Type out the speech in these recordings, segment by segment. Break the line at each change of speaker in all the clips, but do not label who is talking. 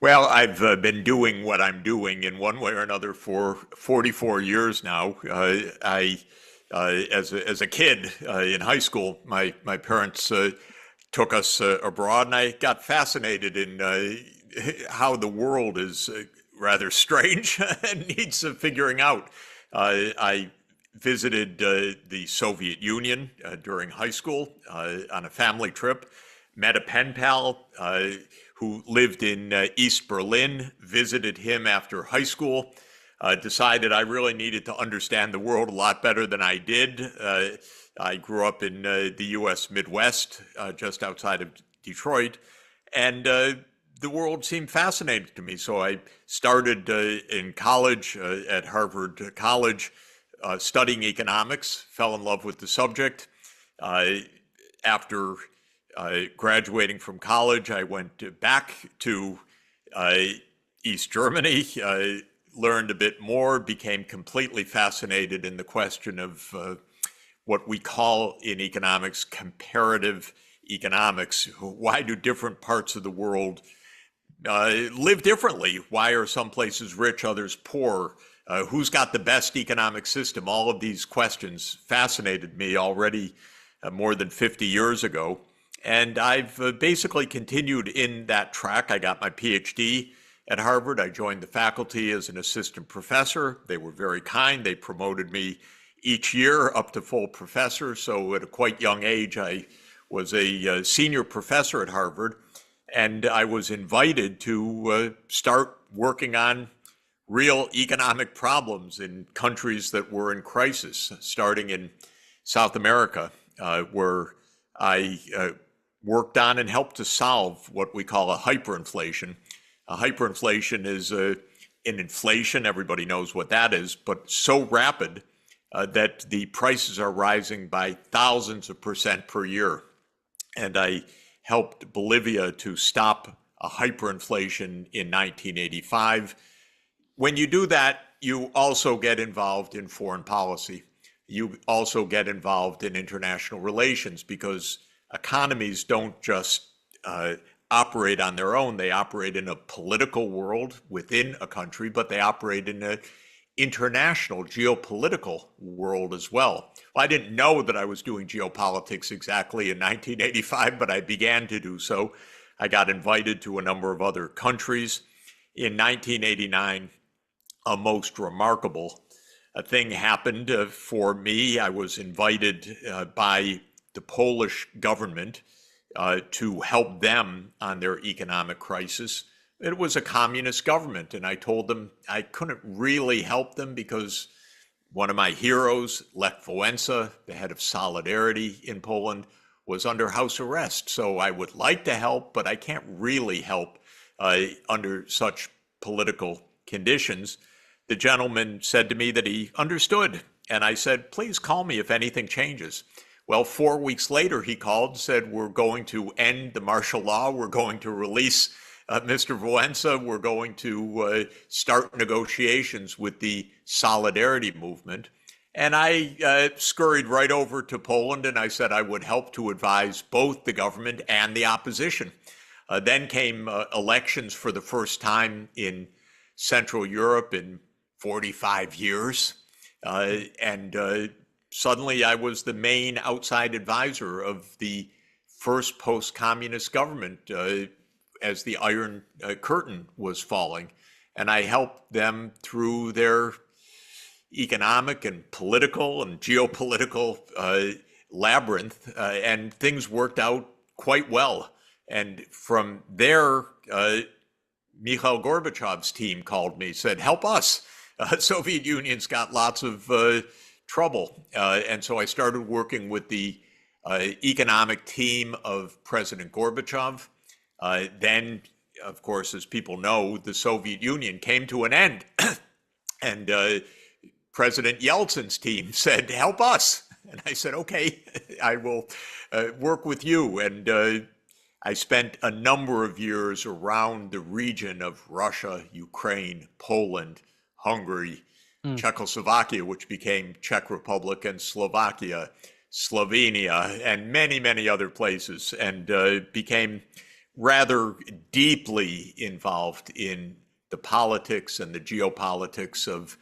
Well, I've been doing what I'm doing in one way or another for 44 years now. As a kid in high school, my parents took us abroad, and I got fascinated in how the world is rather strange and needs figuring out. I visited the Soviet Union during high school on a family trip, met a pen pal who lived in East Berlin, visited him after high school, decided I really needed to understand the world a lot better than I did. I grew up in the US Midwest, just outside of Detroit, and the world seemed fascinating to me. So I started in college at Harvard College, studying economics, fell in love with the subject. After graduating from college, I went back to East Germany, learned a bit more, became completely fascinated in the question of what we call in economics comparative economics. Why do different parts of the world live differently? Why are some places rich, others poor? Who's got the best economic system? All of these questions fascinated me already more than 50 years ago. And I've basically continued in that track. I got my PhD at Harvard. I joined the faculty as an assistant professor. They were very kind. They promoted me each year up to full professor. So at a quite young age, I was a senior professor at Harvard. And I was invited to start working on real economic problems in countries that were in crisis, starting in South America, where I worked on and helped to solve what we call a hyperinflation. A hyperinflation is an inflation, everybody knows what that is, but so rapid that the prices are rising by thousands of percent per year. And I helped Bolivia to stop a hyperinflation in 1985. When you do that, you also get involved in foreign policy. You also get involved in international relations, because economies don't just operate on their own. They operate in a political world within a country, but they operate in an international geopolitical world as well. I didn't know that I was doing geopolitics exactly in 1985, but I began to do so. I got invited to a number of other countries. In 1989, a most remarkable thing happened for me. I was invited by the Polish government to help them on their economic crisis. It was a communist government, and I told them I couldn't really help them because one of my heroes, Lech Wałęsa, the head of Solidarity in Poland, was under house arrest. So I would like to help, but I can't really help under such political conditions. The gentleman said to me that he understood, and I said, please call me if anything changes. Well, 4 weeks later, he called and said, we're going to end the martial law. We're going to release Mr. Wałęsa. We're going to start negotiations with the Solidarity movement. And I scurried right over to Poland, and I said I would help to advise both the government and the opposition. Then came elections for the first time in Central Europe in 45 years. Suddenly I was the main outside advisor of the first post-communist government as the Iron Curtain was falling. And I helped them through their economic and political and geopolitical labyrinth, and things worked out quite well. And from there, Mikhail Gorbachev's team called me, said, help us. Soviet Union's got lots of trouble. And so I started working with the economic team of President Gorbachev. Then, of course, as people know, the Soviet Union came to an end. And President Yeltsin's team said, help us. And I said, okay, I will work with you. And I spent a number of years around the region of Russia, Ukraine, Poland, Hungary, Czechoslovakia, which became Czech Republic, and Slovakia, Slovenia, and many, many other places, and became rather deeply involved in the politics and the geopolitics of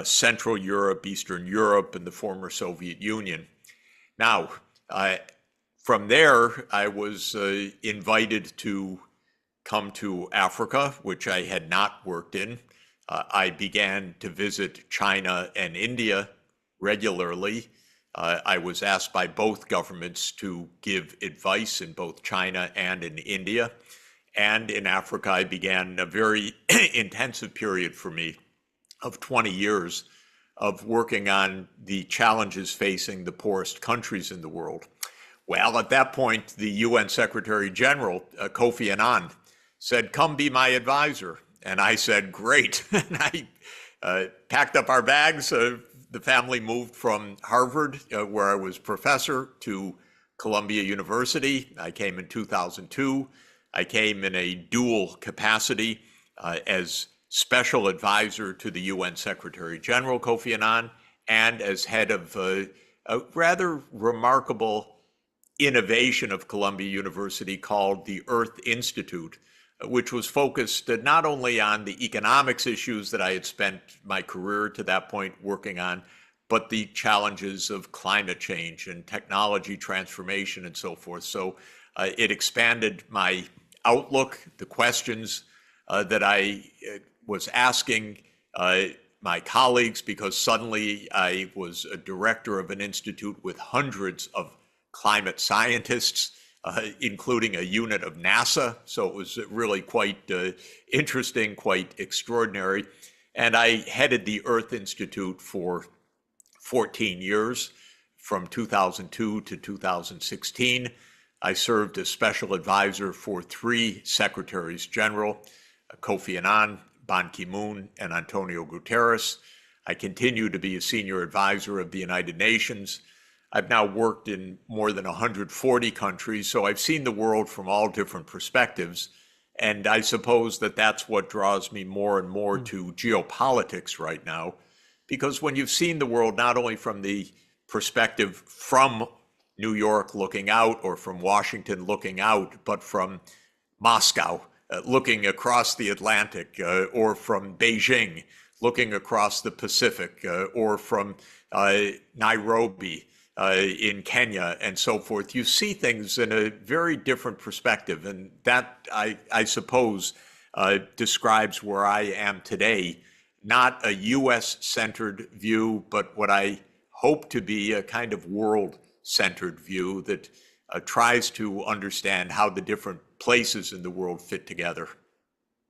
Central Europe, Eastern Europe, and the former Soviet Union. Now, from there, I was invited to come to Africa, which I had not worked in. I began to visit China and India regularly. I was asked by both governments to give advice in both China and in India. And in Africa, I began a very intensive period for me of 20 years of working on the challenges facing the poorest countries in the world. Well, at that point, the UN Secretary General, Kofi Annan, said, "Come be my advisor." And I said, "Great." And I packed up our bags. The family moved from Harvard, where I was professor, to Columbia University. I came in 2002. I came in a dual capacity as special advisor to the UN Secretary General, Kofi Annan, and as head of a rather remarkable innovation of Columbia University called the Earth Institute, which was focused not only on the economics issues that I had spent my career to that point working on, but the challenges of climate change and technology transformation and so forth. So it expanded my outlook, the questions that I was asking my colleagues, because suddenly I was a director of an institute with hundreds of climate scientists, including a unit of NASA. So it was really quite interesting, quite extraordinary. And I headed the Earth Institute for 14 years, from 2002 to 2016. I served as special advisor for 3 secretaries general, Kofi Annan, Ban Ki-moon, and Antonio Guterres. I continue to be a senior advisor of the United Nations. I've now worked in more than 140 countries, so I've seen the world from all different perspectives. And I suppose that that's what draws me more and more to geopolitics right now, because when you've seen the world not only from the perspective from New York looking out or from Washington looking out, but from Moscow looking across the Atlantic, or from Beijing looking across the Pacific, or from Nairobi in Kenya and so forth, you see things in a very different perspective. And that, I suppose, describes where I am today. Not a US-centered view, but what I hope to be a kind of world-centered view that tries to understand how the different places in the world fit together.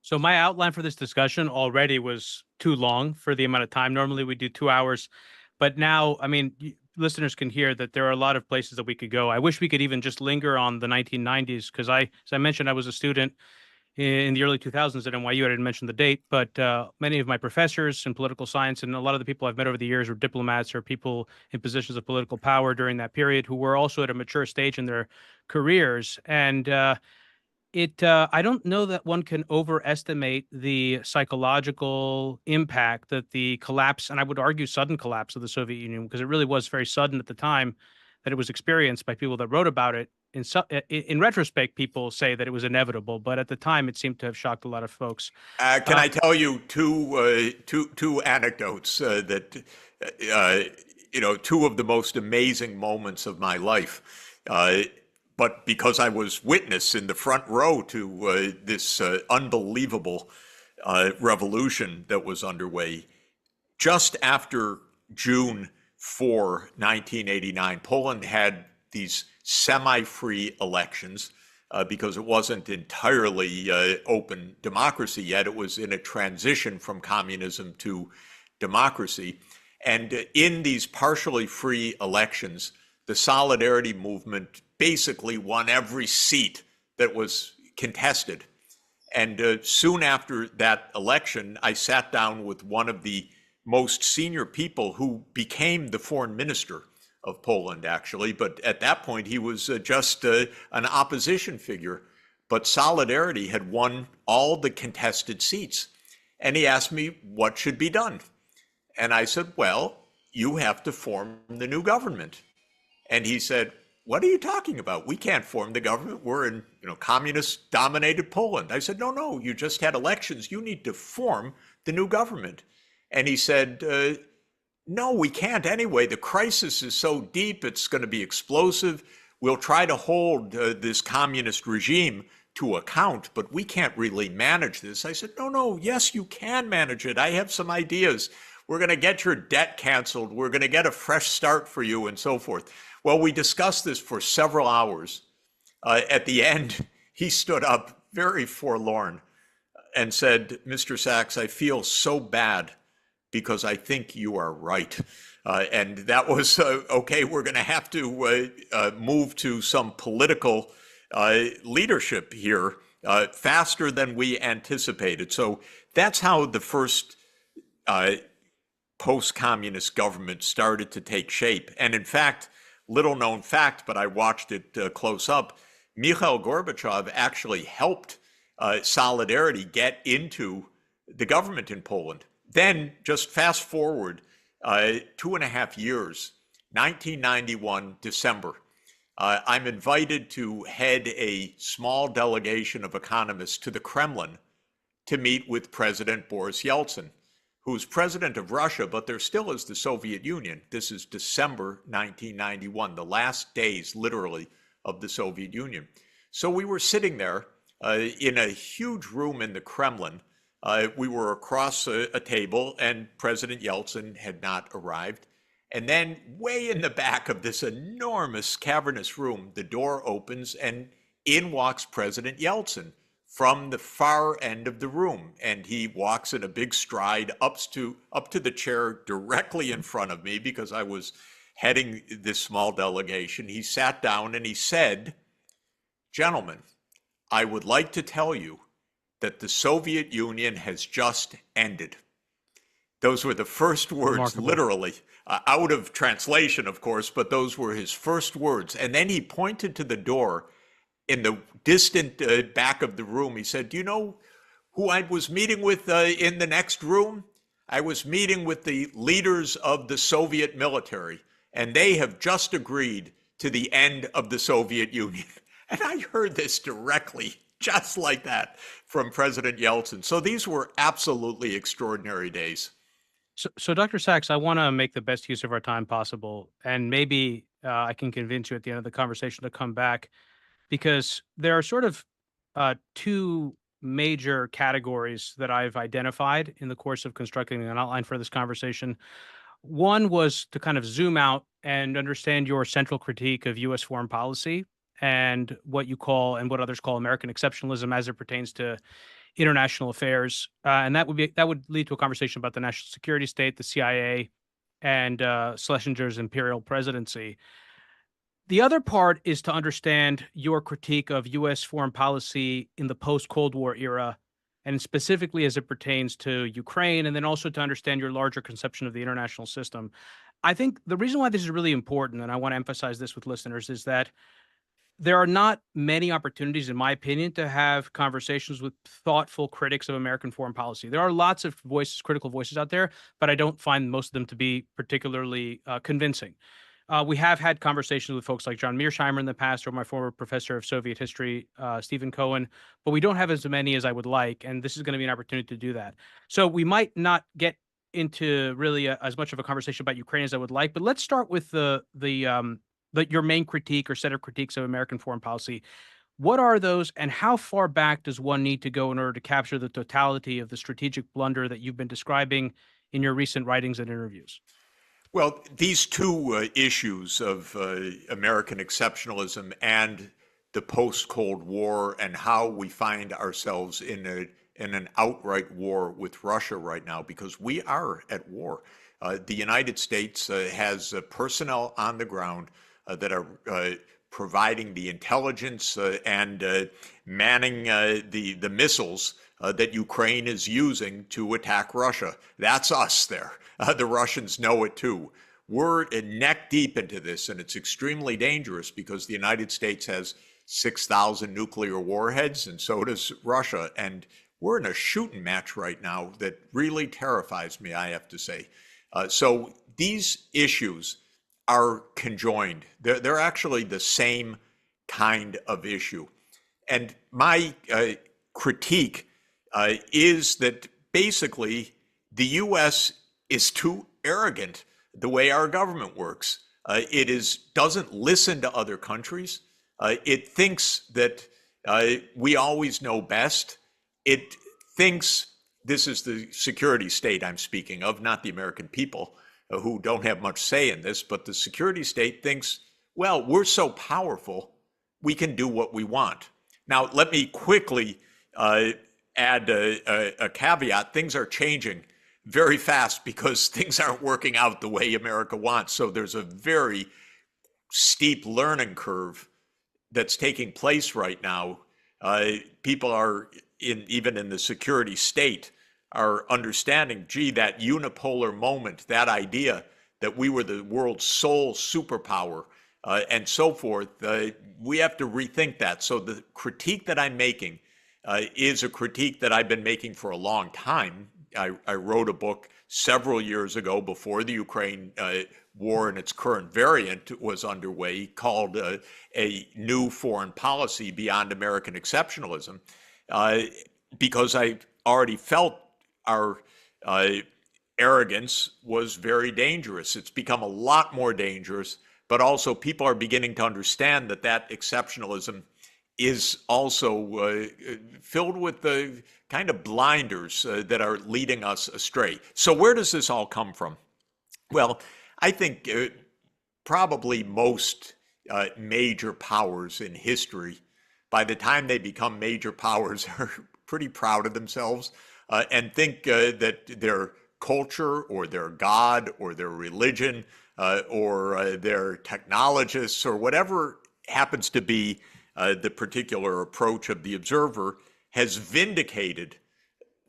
So my outline for this discussion already was too long for the amount of time. Normally we do 2 hours, but now, I mean, listeners can hear that there are a lot of places that we could go. I wish we could even just linger on the 1990s, because as I mentioned, I was a student in the early 2000s at NYU. I didn't mention the date, but many of my professors in political science and a lot of the people I've met over the years were diplomats or people in positions of political power during that period who were also at a mature stage in their careers. And I don't know that one can overestimate the psychological impact that the collapse, and I would argue sudden collapse of the Soviet Union, because it really was very sudden at the time that it was experienced by people that wrote about it. In retrospect, people say that it was inevitable, but at the time, it seemed to have shocked a lot of folks.
Can I tell you two anecdotes that, two of the most amazing moments of my life? But because I was witness in the front row to this unbelievable revolution that was underway, just after June 4, 1989, Poland had these semi-free elections because it wasn't entirely open democracy yet. It was in a transition from communism to democracy. And in these partially free elections, the Solidarity movement basically won every seat that was contested. And soon after that election, I sat down with one of the most senior people who became the foreign minister of Poland, actually. But at that point, he was just an opposition figure. But Solidarity had won all the contested seats. And he asked me what should be done. And I said, well, you have to form the new government. And he said, what are you talking about? We can't form the government. We're in, communist-dominated Poland. I said, no, no, you just had elections. You need to form the new government. And he said, no, we can't anyway. The crisis is so deep, it's going to be explosive. We'll try to hold this communist regime to account, but we can't really manage this. I said, no, no, yes, you can manage it. I have some ideas. We're going to get your debt canceled. We're going to get a fresh start for you and so forth. Well, we discussed this for several hours. At the end, he stood up very forlorn and said, Mr. Sachs, I feel so bad because I think you are right. And that was, okay, we're going to have to move to some political leadership here faster than we anticipated. So that's how the first post-communist government started to take shape. And in fact, little known fact, but I watched it close up, Mikhail Gorbachev actually helped Solidarity get into the government in Poland. Then just fast forward 2.5 years, 1991, December. I'm invited to head a small delegation of economists to the Kremlin to meet with President Boris Yeltsin, who's president of Russia, but there still is the Soviet Union. This is December 1991, the last days, literally, of the Soviet Union. So we were sitting there in a huge room in the Kremlin. We were across a table, and President Yeltsin had not arrived. And then way in the back of this enormous cavernous room, the door opens, and in walks President Yeltsin from the far end of the room. And he walks in a big stride up to the chair directly in front of me because I was heading this small delegation. He sat down and he said, "Gentlemen, I would like to tell you that the Soviet Union has just ended." Those were the first words,
Remarkable.
literally, out of translation, of course, but those were his first words. And then he pointed to the door in the distant back of the room. He said, "Do you know who I was meeting with in the next room? I was meeting with the leaders of the Soviet military, and they have just agreed to the end of the Soviet Union." And I heard this directly, just like that, from President Yeltsin. So these were absolutely extraordinary days.
So Dr. Sachs, I want to make the best use of our time possible, and maybe I can convince you at the end of the conversation to come back, because there are sort of two major categories that I've identified in the course of constructing an outline for this conversation. One was to kind of zoom out and understand your central critique of U.S. foreign policy and what you call and what others call American exceptionalism as it pertains to international affairs, and that would lead to a conversation about the national security state, the CIA, and Schlesinger's imperial presidency. The other part is to understand your critique of U.S. foreign policy in the post-Cold War era, and specifically as it pertains to Ukraine, and then also to understand your larger conception of the international system. I think the reason why this is really important, and I want to emphasize this with listeners, is that there are not many opportunities, in my opinion, to have conversations with thoughtful critics of American foreign policy. There are lots of voices, critical voices out there, but I don't find most of them to be particularly convincing. We have had conversations with folks like John Mearsheimer in the past, or my former professor of Soviet history, Stephen Cohen, but we don't have as many as I would like, and this is going to be an opportunity to do that. So we might not get into really as much of a conversation about Ukraine as I would like, but let's start with your main critique or set of critiques of American foreign policy. What are those, and how far back does one need to go in order to capture the totality of the strategic blunder that you've been describing in your recent writings and interviews?
Well, these two issues of American exceptionalism and the post-Cold War and how we find ourselves in an outright war with Russia right now, because we are at war. The United States has personnel on the ground that are providing the intelligence and manning the missiles that Ukraine is using to attack Russia. That's us there. The Russians know it too. We're neck deep into this, and it's extremely dangerous because the United States has 6,000 nuclear warheads, and so does Russia. And we're in a shooting match right now that really terrifies me, I have to say. So these issues are conjoined. They're actually the same kind of issue. And my critique is that basically the U.S. is too arrogant the way our government works. It doesn't listen to other countries. It thinks that we always know best. It thinks this is the security state I'm speaking of, not the American people who don't have much say in this, but the security state thinks, well, we're so powerful, we can do what we want. Now, let me quickly add a caveat. Things are changing very fast because things aren't working out the way America wants. So there's a very steep learning curve that's taking place right now. People are even in the security state are understanding, gee, that unipolar moment, that idea that we were the world's sole superpower and so forth, we have to rethink that. So the critique that I'm making is a critique that I've been making for a long time. I wrote a book several years ago before the Ukraine war and its current variant was underway called A New Foreign Policy Beyond American Exceptionalism, because I already felt our arrogance was very dangerous. It's become a lot more dangerous, but also people are beginning to understand that that exceptionalism is also filled with the kind of blinders that are leading us astray. So where does this all come from? Well, I think probably most major powers in history, by the time they become major powers, are pretty proud of themselves and think that their culture or their God or their religion or their technologists or whatever happens to be the particular approach of the observer has vindicated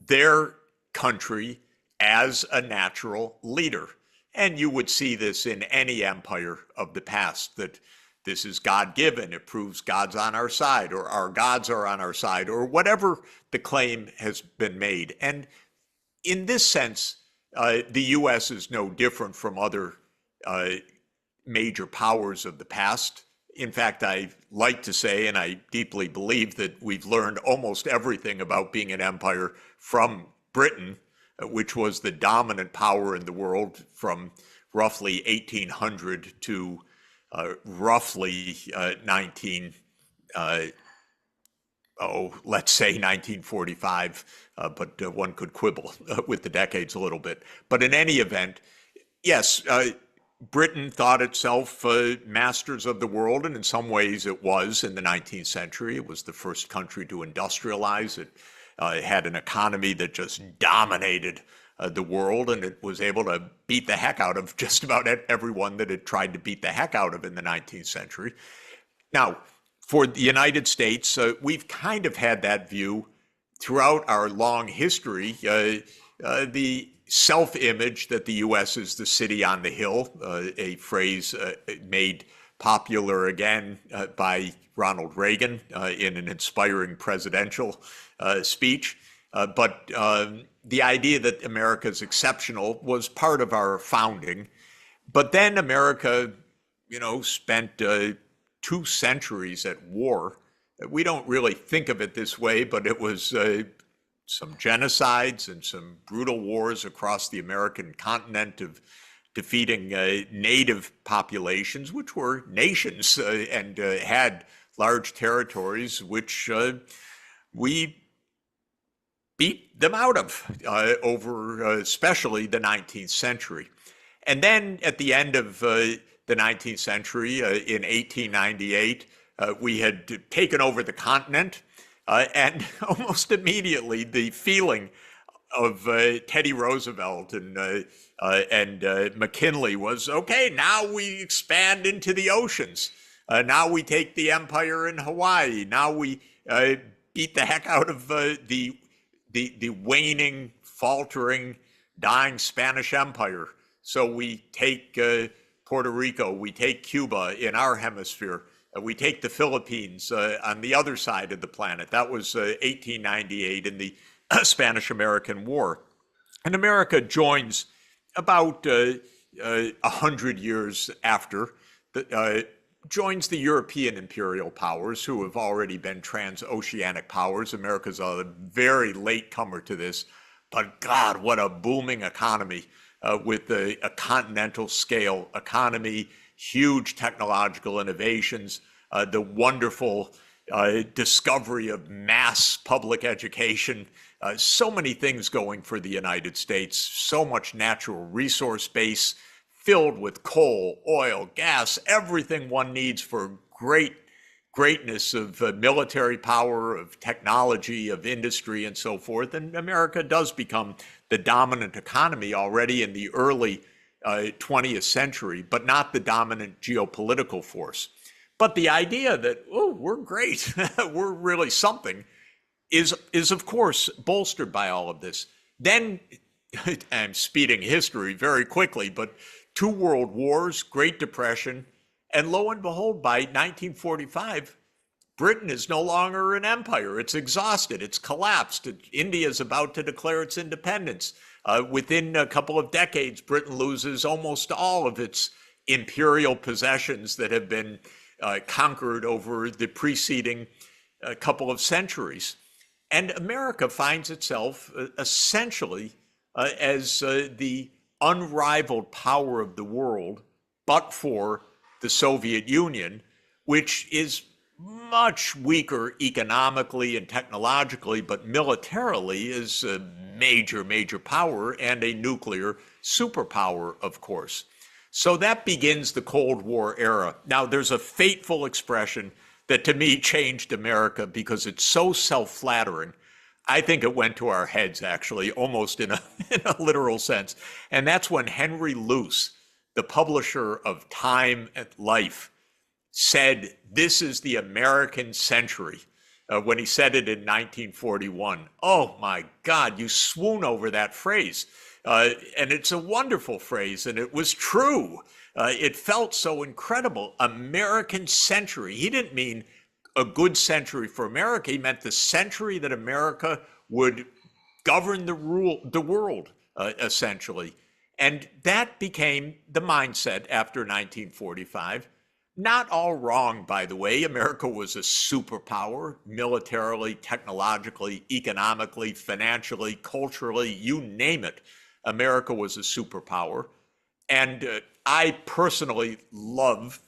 their country as a natural leader. And you would see this in any empire of the past, that this is God-given. It proves God's on our side, or our gods are on our side, or whatever the claim has been made. And in this sense, the U.S. is no different from other major powers of the past. In fact, I like to say, and I deeply believe, that we've learned almost everything about being an empire from Britain, which was the dominant power in the world from roughly 1800 to roughly 1945, but one could quibble with the decades a little bit. But in any event, yes, Britain thought itself masters of the world, and in some ways it was in the 19th century. It was the first country to industrialize. It had an economy that just dominated the world, and it was able to beat the heck out of just about everyone that it tried to beat the heck out of in the 19th century. Now, for the United States, we've kind of had that view throughout our long history. The self-image that the U.S. is the city on the hill, a phrase made popular again by Ronald Reagan in an inspiring presidential speech. But the idea that America is exceptional was part of our founding. But then America, spent 2 centuries at war. We don't really think of it this way, but it was some genocides and some brutal wars across the American continent of defeating native populations, which were nations and had large territories, which we beat them out of over especially the 19th century. And then at the end of the 19th century, in 1898, we had taken over the continent. And almost immediately, the feeling of Teddy Roosevelt and McKinley was, okay, now we expand into the oceans. Now we take the empire in Hawaii. Now we beat the heck out of the waning, faltering, dying Spanish Empire. So we take Puerto Rico, we take Cuba in our hemisphere. We take the Philippines on the other side of the planet. That was 1898 in the Spanish-American War. And America joins about 100 years after, joins the European imperial powers, who have already been transoceanic powers. America's a very late comer to this, but God, what a booming economy with a continental scale economy, huge technological innovations, the wonderful discovery of mass public education, so many things going for the United States, so much natural resource base filled with coal, oil, gas, everything one needs for greatness of military power, of technology, of industry, and so forth. And America does become the dominant economy already in the early 20th century, but not the dominant geopolitical force. But the idea that, oh, we're great, we're really something, is of course bolstered by all of this. Then, I'm speeding history very quickly, but two world wars, Great Depression, and lo and behold, by 1945, Britain is no longer an empire. It's exhausted. It's collapsed. India is about to declare its independence. Within a couple of decades, Britain loses almost all of its imperial possessions that have been conquered over the preceding couple of centuries. And America finds itself essentially as the unrivaled power of the world, but for the Soviet Union, which is much weaker economically and technologically, but militarily is a major power and a nuclear superpower, of course. So that begins the Cold War era. Now, there's a fateful expression that to me changed America because it's so self-flattering. I think it went to our heads, actually, almost in a literal sense. And that's when Henry Luce, the publisher of Time and Life, said, "This is the American century," when he said it in 1941. Oh my God, you swoon over that phrase. And it's a wonderful phrase, and it was true. It felt so incredible. American century. He didn't mean a good century for America. He meant the century that America would govern the world, essentially. And that became the mindset after 1945. Not all wrong, by the way. America was a superpower, militarily, technologically, economically, financially, culturally, you name it. America was a superpower. And I personally love,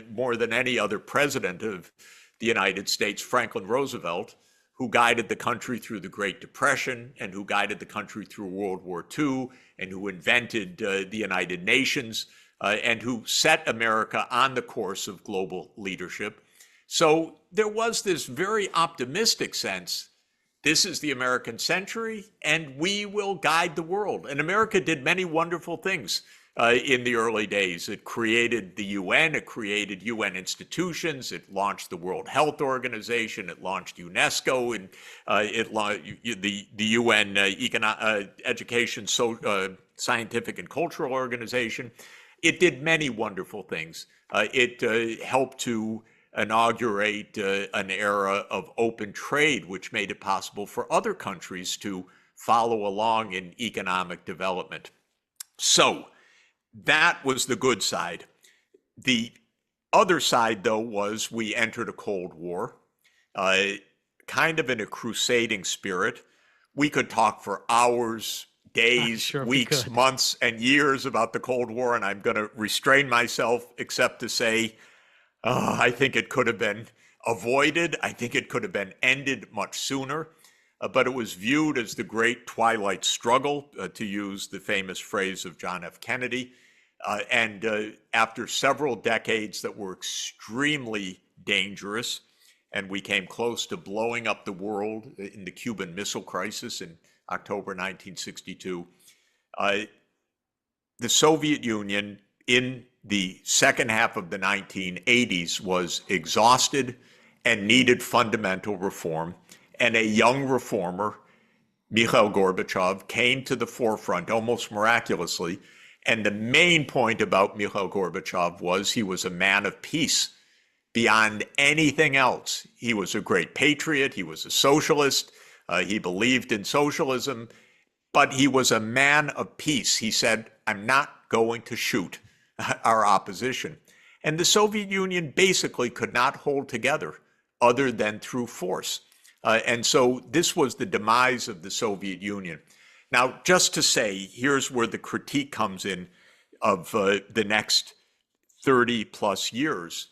more than any other president of the United States, Franklin Roosevelt, who guided the country through the Great Depression and who guided the country through World War II and who invented the United Nations and who set America on the course of global leadership. So there was this very optimistic sense. This is the American century, and we will guide the world. And America did many wonderful things in the early days. It created the UN, it created UN institutions, it launched the World Health Organization, it launched UNESCO, and it launched the UN Education, Scientific and Cultural Organization. It did many wonderful things. It helped to inaugurate an era of open trade, which made it possible for other countries to follow along in economic development. So that was the good side. The other side, though, was we entered a Cold War, kind of in a crusading spirit. We could talk for hours, days,
Sure
weeks, months, and years about the Cold War, and I'm going to restrain myself except to say, I think it could have been avoided. I think it could have been ended much sooner, but it was viewed as the great twilight struggle, to use the famous phrase of John F. Kennedy. And after several decades that were extremely dangerous, and we came close to blowing up the world in the Cuban Missile Crisis in October 1962, the Soviet Union in the second half of the 1980s was exhausted and needed fundamental reform. And a young reformer, Mikhail Gorbachev, came to the forefront almost miraculously. And the main point about Mikhail Gorbachev was he was a man of peace beyond anything else. He was a great patriot. He was a socialist. He believed in socialism, but he was a man of peace. He said, I'm not going to shoot our opposition. And the Soviet Union basically could not hold together other than through force. And so this was the demise of the Soviet Union. Now, just to say, here's where the critique comes in of the next 30 plus years.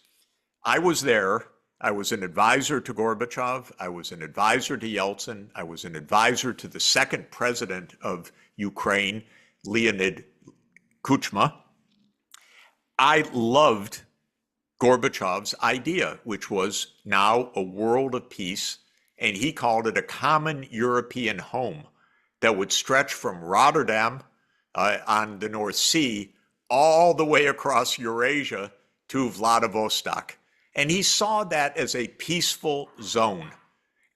I was there. I was an advisor to Gorbachev. I was an advisor to Yeltsin. I was an advisor to the second president of Ukraine, Leonid Kuchma. I loved Gorbachev's idea, which was now a world of peace, and he called it a common European home that would stretch from Rotterdam on the North Sea all the way across Eurasia to Vladivostok. And he saw that as a peaceful zone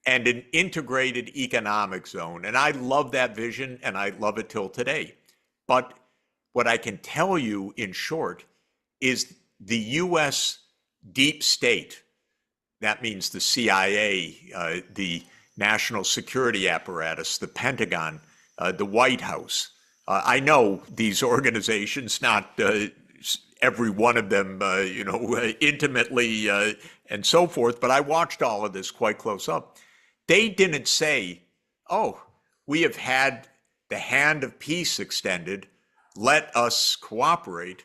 and an integrated economic zone. And I love that vision, and I love it till today. But what I can tell you in short is the US deep state, that means the CIA, the national security apparatus, the Pentagon, the White House. I know these organizations, not every one of them, intimately and so forth, but I watched all of this quite close up. They didn't say, oh, we have had the hand of peace extended, let us cooperate.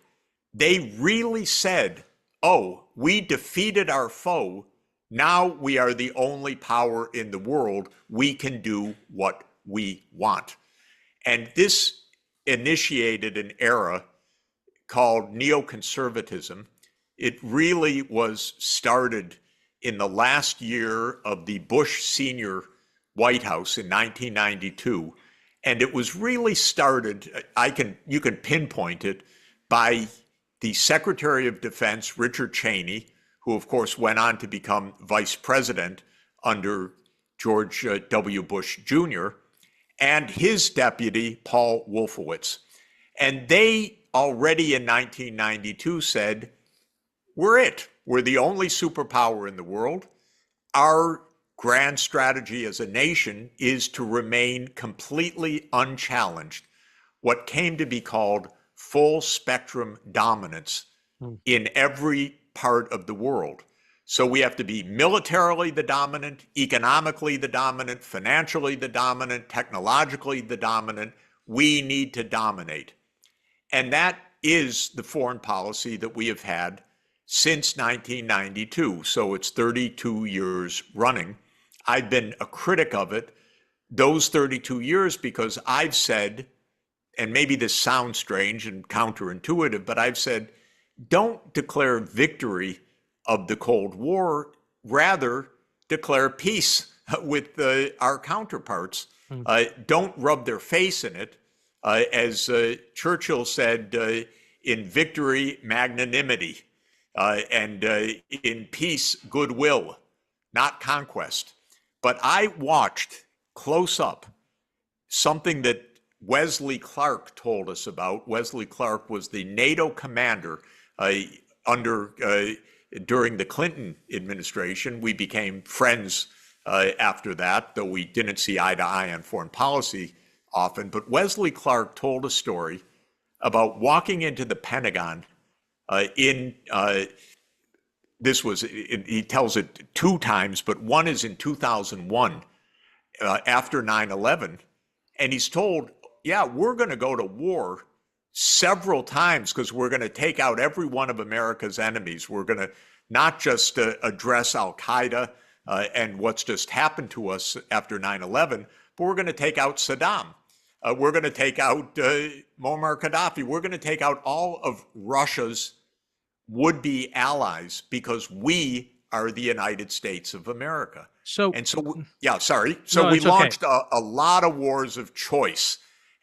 They really said, oh, we defeated our foe. Now we are the only power in the world. We can do what we want. And this initiated an era called neoconservatism. It really was started in the last year of the Bush Senior White House in 1992. And it was really started, you can pinpoint it, by the Secretary of Defense, Richard Cheney, who of course went on to become vice president under George W. Bush Jr., and his deputy, Paul Wolfowitz. And they already in 1992 said, we're it. We're the only superpower in the world. Our grand strategy as a nation is to remain completely unchallenged, what came to be called full spectrum dominance in every part of the world. So we have to be militarily the dominant, economically the dominant, financially the dominant, technologically the dominant. We need to dominate. And that is the foreign policy that we have had since 1992. So it's 32 years running. I've been a critic of it those 32 years because I've said, and maybe this sounds strange and counterintuitive, but I've said, don't declare victory of the Cold War, rather declare peace with our counterparts. Don't rub their face in it. As Churchill said, in victory, magnanimity, and in peace, goodwill, not conquest. But I watched close up something that Wesley Clark told us about. Wesley Clark was the NATO commander during the Clinton administration. We became friends after that, though we didn't see eye to eye on foreign policy often. But Wesley Clark told a story about walking into the Pentagon he tells it two times, but one is in 2001 after 9/11. And he's told, yeah, we're going to go to war several times because we're going to take out every one of America's enemies. We're going to not just address Al-Qaeda and what's just happened to us after 9/11, but we're going to take out Saddam. We're going to take out Muammar Gaddafi. We're going to take out all of Russia's would-be allies because we are the United States of America. So we launched a lot of wars of choice.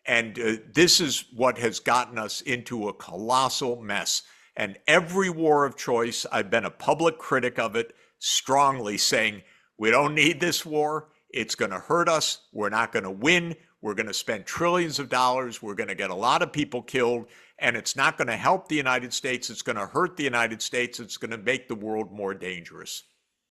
And this is what has gotten us into a colossal mess. And every war of choice, I've been a public critic of it, strongly saying, we don't need this war. It's going to hurt us. We're not going to win. We're going to spend trillions of dollars. We're going to get a lot of people killed. And it's not going to help the United States. It's going to hurt the United States. It's going to make the world more dangerous.